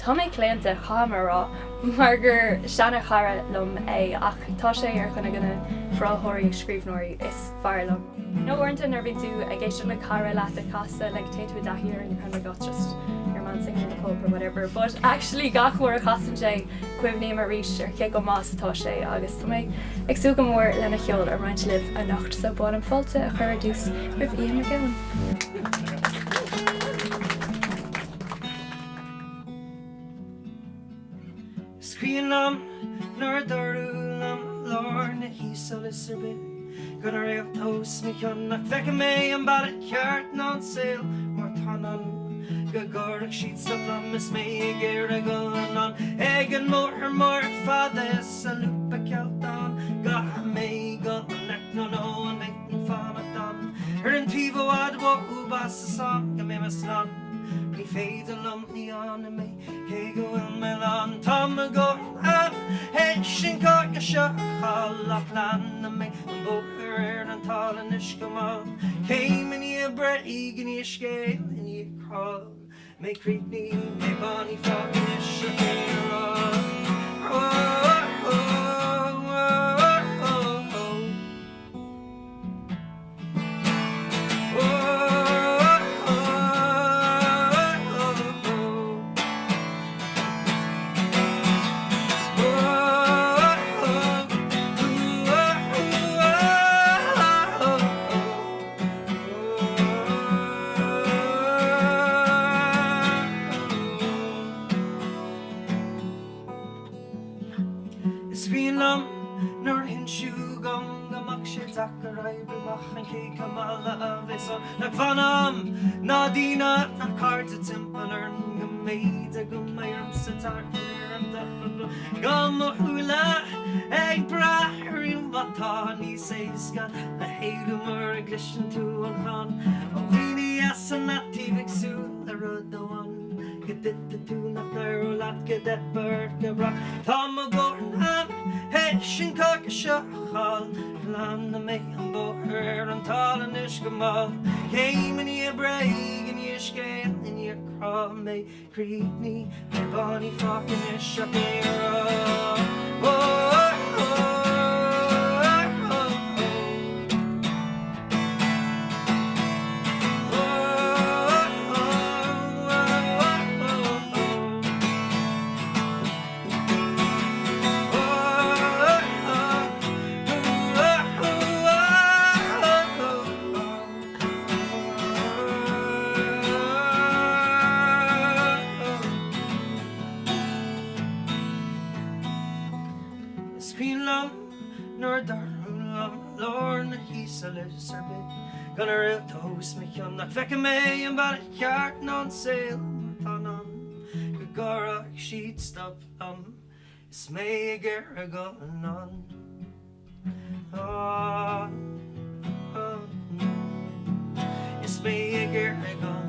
Tá mé cléanta chamarrá mar gur seanna chara lom é ach tá sé ar chuna gona fráthóirí scríbnóirí is fearlam. No orintanta nar bhín tú a géisi na cara leat a casa le téú dahíir and you kind of got just your man singing in the pub or whatever, but actually gachmór a chasan sé cuimhní mar ríis ar ché go más tá sé agus tá mé agsú go mór lena cheol ar roiint libh a nacht sa bád an fáilte a chur dús rih Ian Mac Gabhann. Scríanam nar darúlam lár na hísal is ar bit Gonna réalt tós mi cheannach fecha mé an bad ceart ná saoil mar tanan go gárach siad sa blam is mé I géir a golan ag an mór fada is a lúpa cealtán ga mé golanach nó an beit an fámadan ar an tíomhhád bhú bas sa sang go mé mas lan Ní féidir lom ní anna mé cé go bhfuil me lan Tá a go hé sin cá go seo chalach lena mé an bóthar ar an talan is go má Céim in í a bre gan í scéil in í cráil mé críní mé baní fágan is se rá Nag fanam na dina a carta timpar go méid a go méirm sa tartar an da Gam a hula ag brathirím batá ní séisca na héadú mar a glisin tú an han a bhíní as an natíh agsú a rud dohan go dit a tú nach nair leat go depar go bra Tá a gcóran ham hé sin cá go seo chal Lan na mé an bóthar an talan is go má Céim in í a breig in í a scéil in í a crá mé críní mé baní fágan is se rá Gonna réalt tós mi cheannach fecha mé an bad ceart ná saoil mar tanan go gárach siad stop is mé a géir a golan Is mé a géir a golan